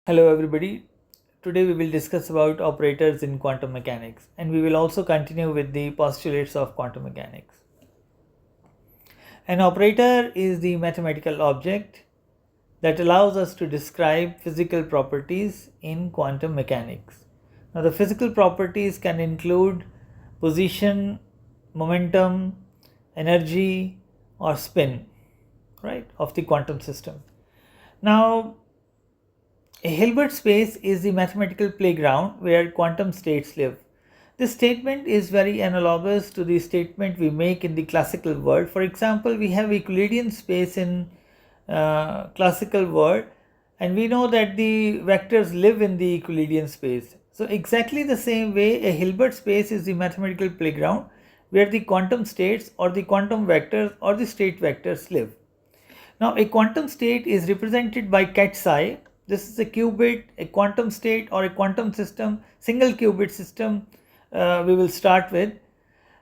Hello everybody. Today we will discuss about operators in quantum mechanics, and we will also continue with the postulates of quantum mechanics. An operator is the mathematical object that allows us to describe physical properties in quantum mechanics. Now the physical properties can include position, momentum, energy or spin, right, of the quantum system. Now a Hilbert space is the mathematical playground where quantum states live. This statement is very analogous to the statement we make in the classical world. For example, we have Euclidean space in classical world, and we know that the vectors live in the Euclidean space. So exactly the same way, a Hilbert space is the mathematical playground where the quantum states or the quantum vectors or the state vectors live. Now a quantum state is represented by ket psi. This is a qubit, a quantum state or a quantum system, single qubit system we will start with.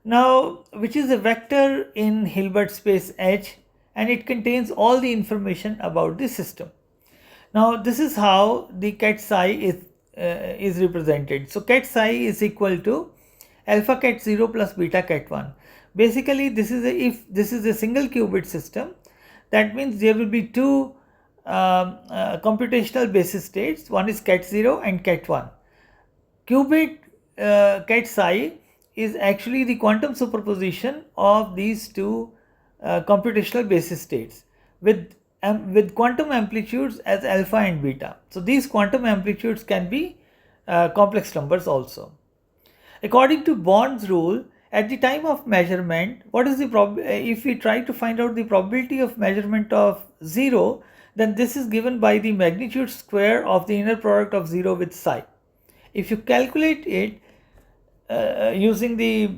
Now which is a vector in Hilbert space H, and it contains all the information about the system. Now this is how the ket psi is represented. So ket psi is equal to alpha ket 0 plus beta ket 1. Basically if this is a single qubit system, that means there will be two computational basis states. One is ket 0 and ket 1. Qubit ket psi is actually the quantum superposition of these two computational basis states with quantum amplitudes as alpha and beta. So these quantum amplitudes can be complex numbers also. According to Bond's rule, at the time of measurement, what is the if we try to find out the probability of measurement of 0, then this is given by the magnitude square of the inner product of 0 with psi. If you calculate it using the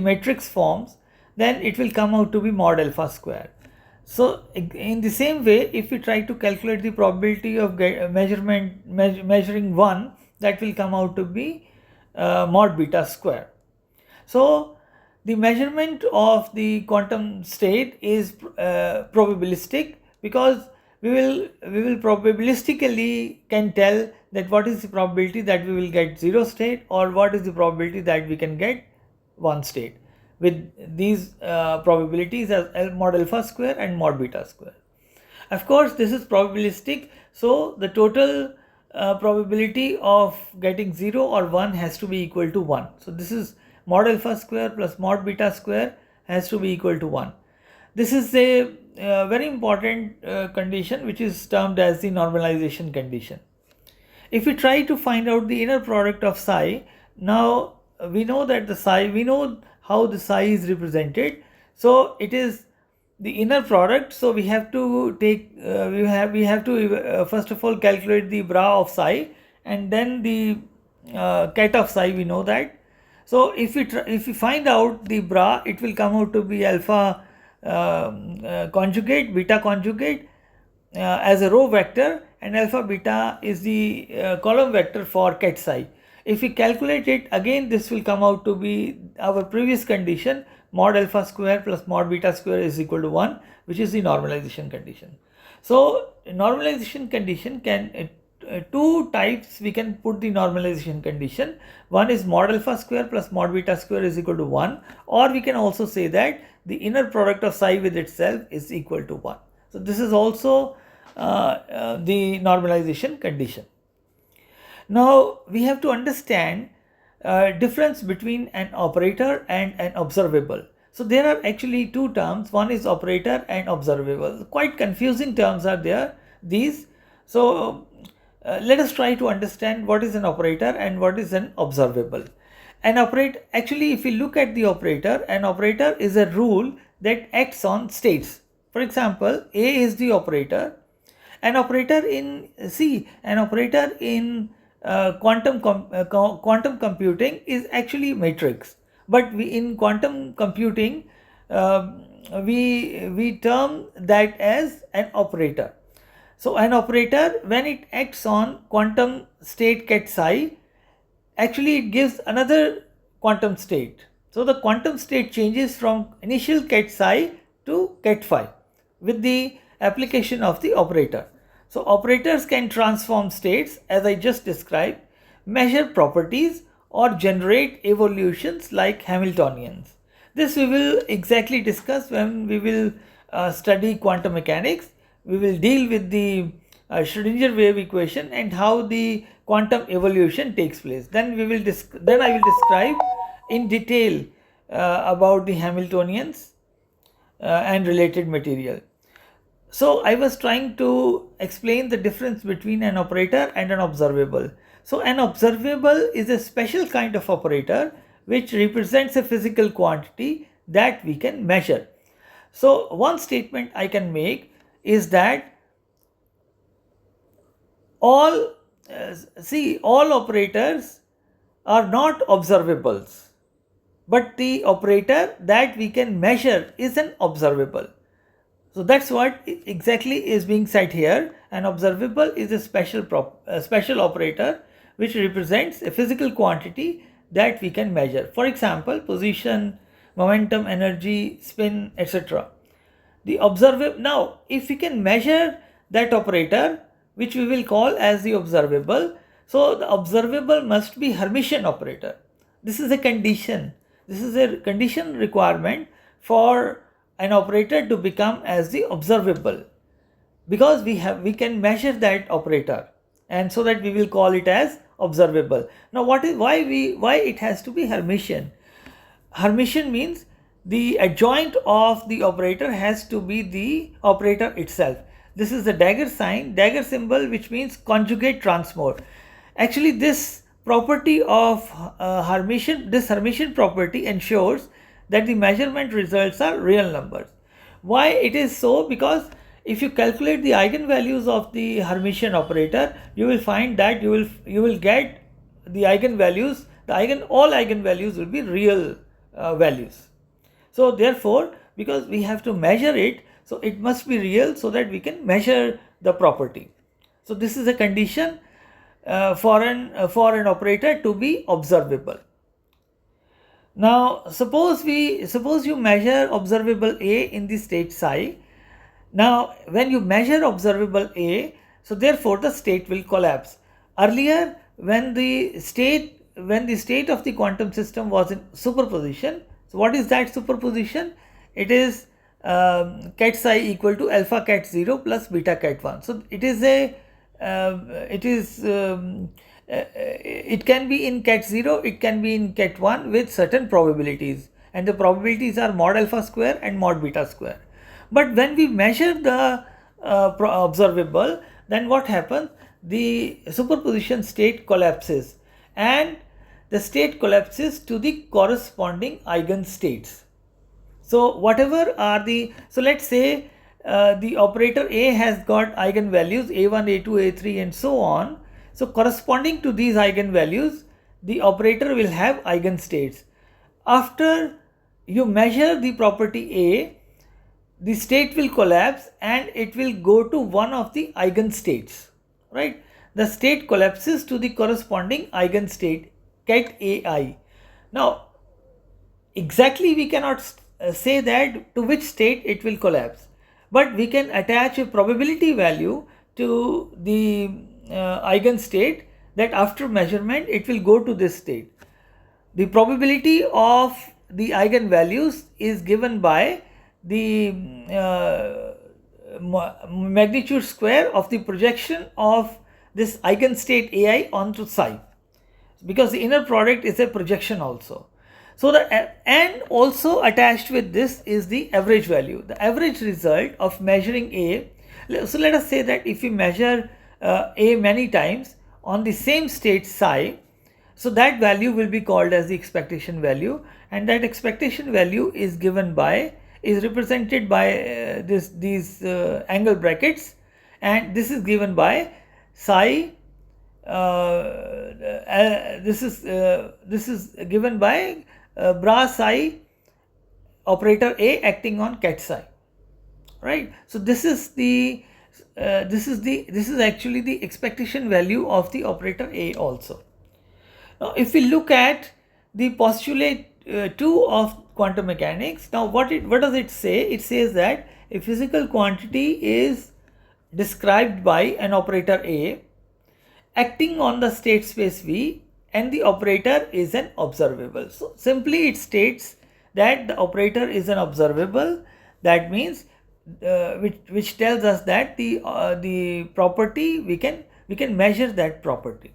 matrix forms, then it will come out to be mod alpha square. So in the same way, if we try to calculate the probability of measuring 1, that will come out to be mod beta square. So the measurement of the quantum state is probabilistic, because we will probabilistically can tell that what is the probability that we will get 0 state or what is the probability that we can get 1 state with these probabilities as mod alpha square and mod beta square. Of course this is probabilistic, so the total probability of getting 0 or 1 has to be equal to 1. So this is mod alpha square plus mod beta square has to be equal to 1. This is a very important condition which is termed as the normalization condition. If we try to find out the inner product of psi, now we know that we know how the psi is represented. So it is the inner product. So we have to take we have to first of all calculate the bra of psi, and then the ket of psi, we know that. So if we find out the bra, it will come out to be alpha conjugate, beta conjugate as a row vector, and alpha beta is the column vector for ket psi. If we calculate it again, this will come out to be our previous condition, mod alpha square plus mod beta square is equal to 1, which is the normalization condition. So normalization condition can two types we can put the normalization condition. One is mod alpha square plus mod beta square is equal to 1, or we can also say that the inner product of psi with itself is equal to 1. So this is also the normalization condition. Now we have to understand difference between an operator and an observable. So there are actually two terms. One is operator and observable. Quite confusing terms are there, these. So let us try to understand what is an operator and what is an observable. An operator, actually if we look at the operator, an operator is a rule that acts on states. For example, A is the operator. An operator in quantum computing is actually matrix, but in quantum computing we term that as an operator. So an operator, when it acts on quantum state ket psi, actually it gives another quantum state. So the quantum state changes from initial ket psi to ket phi with the application of the operator. So operators can transform states as I just described, measure properties or generate evolutions like Hamiltonians. This we will exactly discuss when we will study quantum mechanics. We will deal with the Schrödinger wave equation and how the quantum evolution takes place. Then I will describe in detail about the Hamiltonians and related material. So I was trying to explain the difference between an operator and an observable. So an observable is a special kind of operator which represents a physical quantity that we can measure. So one statement I can make is that all operators are not observables, but the operator that we can measure is an observable. So that's what exactly is being said here. An observable is a special operator which represents a physical quantity that we can measure. For example, position, momentum, energy, spin, etc. The observable, now if we can measure that operator, which we will call as the observable, so the observable must be Hermitian operator. This is a condition. This is a condition requirement for an operator to become as the observable, because we can measure that operator, and so that we will call it as observable. Now why it has to be Hermitian? Hermitian means the adjoint of the operator has to be the operator itself. This is the dagger sign, dagger symbol, which means conjugate transmode. Actually, this property of this Hermitian property ensures that the measurement results are real numbers. Why it is so? Because if you calculate the eigenvalues of the Hermitian operator, you will find that you will get the eigenvalues. All eigenvalues will be real values. So therefore, because we have to measure it, so it must be real so that we can measure the property. So this is a condition for an operator to be observable. Now suppose you measure observable A in the state psi. Now when you measure observable A, so therefore the state will collapse. Earlier, when the state of the quantum system was in superposition, so what is that superposition? It is ket psi equal to alpha ket 0 plus beta ket 1. So it is it can be in ket 0, it can be in ket 1 with certain probabilities, and the probabilities are mod alpha square and mod beta square. But when we measure the observable, then what happens? The superposition state collapses, and the state collapses to the corresponding eigenstates. So whatever are so let's say the operator A has got eigenvalues A1, A2, A3 and so on. So corresponding to these eigenvalues, the operator will have eigenstates. After you measure the property A, the state will collapse and it will go to one of the eigenstates, right? The state collapses to the corresponding eigenstate ket AI. Now exactly we cannot say that to which state it will collapse, but we can attach a probability value to the eigenstate that after measurement it will go to this state. The probability of the eigenvalues is given by the magnitude square of the projection of this eigenstate AI onto psi, because the inner product is a projection also. So and also attached with this is the average value, the average result of measuring A. So let us say that if we measure A many times on the same state psi, so that value will be called as the expectation value, and that expectation value is represented by these angle brackets, and this is given by psi. This is given by bra psi operator A acting on ket psi, right? So this is actually the expectation value of the operator A also. Now if we look at the postulate 2 of quantum mechanics, now what does it say? It says that a physical quantity is described by an operator A acting on the state space V, and the operator is an observable. So simply it states that the operator is an observable. That means which tells us that the property we can measure that property.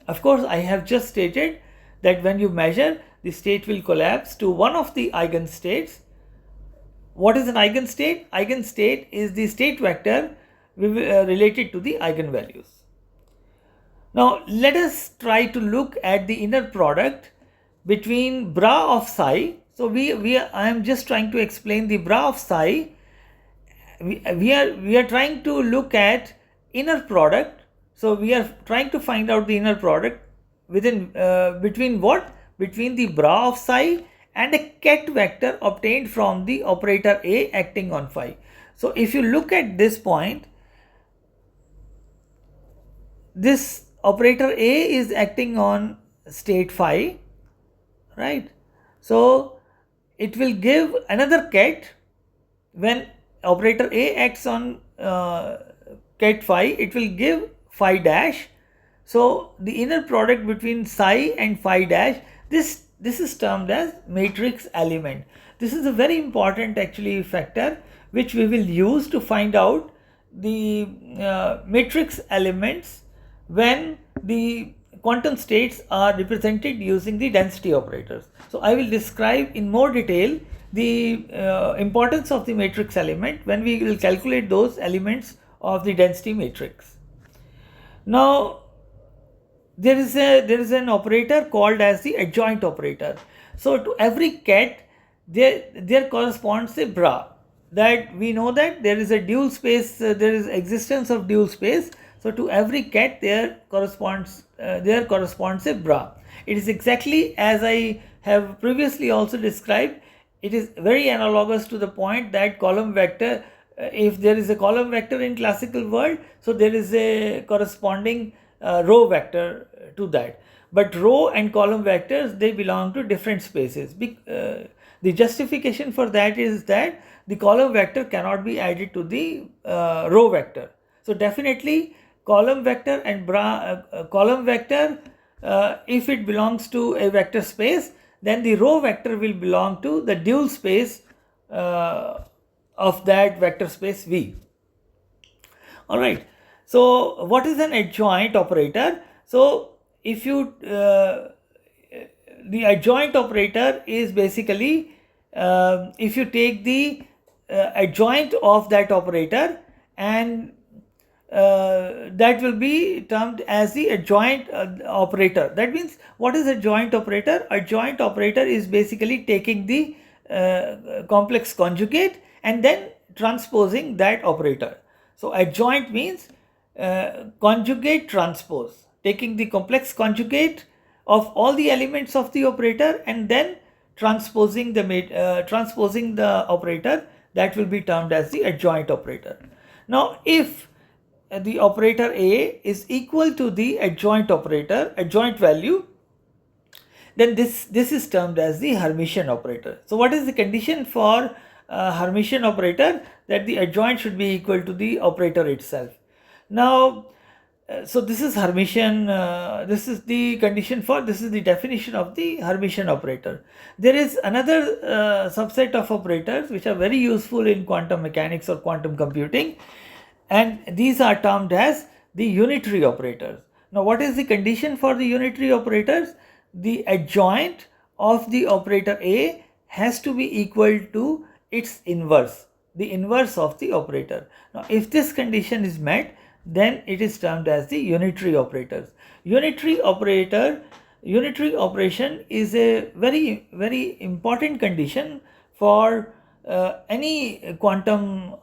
Of course, I have just stated that when you measure, the state will collapse to one of the eigenstates. What is an eigenstate? Eigenstate is the state vector related to the eigenvalues. Now let us try to look at the inner product between bra of psi. So I am just trying to explain the bra of psi. We are trying to look at inner product. So we are trying to find out the inner product between what? Between the bra of psi and a ket vector obtained from the operator A acting on phi. So if you look at this point, this operator A is acting on state phi, right? So it will give another ket. When operator A acts on ket phi, it will give phi dash. So the inner product between psi and phi dash, this is termed as matrix element. This is a very important actually factor which we will use to find out the matrix elements when the quantum states are represented using the density operators. So I will describe in more detail the importance of the matrix element when we will calculate those elements of the density matrix. Now there is an operator called as the adjoint operator. So to every ket there corresponds a bra. That we know that there is a dual space, there is existence of dual space. So to every ket there corresponds a bra. It is exactly as I have previously also described. It is very analogous to the point that column vector, if there is a column vector in classical world, so there is a corresponding row vector to that. But row and column vectors, they belong to different spaces. The justification for that is that the column vector cannot be added to the row vector. So definitely column vector and column vector, if it belongs to a vector space, then the row vector will belong to the dual space of that vector space V. Alright. So what is an adjoint operator? So if you the adjoint operator is basically if you take the adjoint of that operator, and that will be termed as the adjoint operator. That means, what is adjoint operator? Adjoint operator is basically taking the complex conjugate and then transposing that operator. So adjoint means conjugate transpose, taking the complex conjugate of all the elements of the operator and then transposing the operator. That will be termed as the adjoint operator. Now if the operator A is equal to the adjoint operator, adjoint value, then this is termed as the Hermitian operator. So what is the condition for Hermitian operator? That the adjoint should be equal to the operator itself. Now so this is Hermitian, this is the condition for, this is the definition of the Hermitian operator. There is another subset of operators which are very useful in quantum mechanics or quantum computing, and these are termed as the unitary operators. Now what is the condition for the unitary operators? The adjoint of the operator A has to be equal to its inverse, the inverse of the operator. Now if this condition is met, then it is termed as the unitary operators. Unitary operation is a very, very important condition for any quantum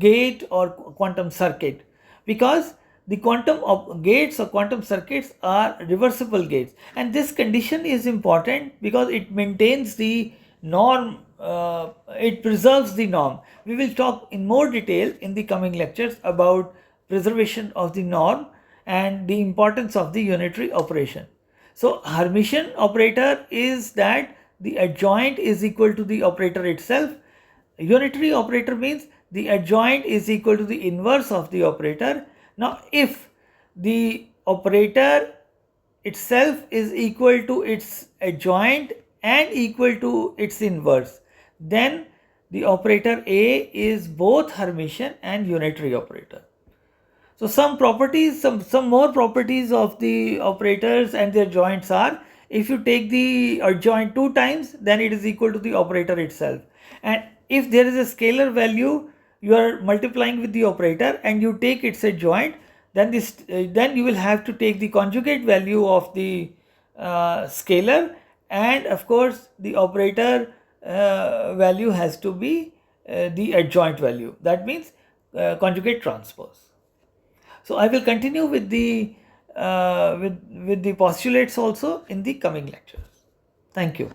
gate or quantum circuit, because the quantum gates or quantum circuits are reversible gates, and this condition is important because it maintains the norm, it preserves the norm. We will talk in more detail in the coming lectures about preservation of the norm and the importance of the unitary operation. So Hermitian operator is that the adjoint is equal to the operator itself. Unitary operator means the adjoint is equal to the inverse of the operator. Now if the operator itself is equal to its adjoint and equal to its inverse, then the operator A is both Hermitian and unitary operator. So some properties, some more properties of the operators and their joints are, if you take the adjoint 2 times, then it is equal to the operator itself. And if there is a scalar value, you are multiplying with the operator and you take its adjoint, then then you will have to take the conjugate value of the scalar, and of course the operator value has to be the adjoint value. That means conjugate transpose. So I will continue with the with the postulates also in the coming lectures. Thank you.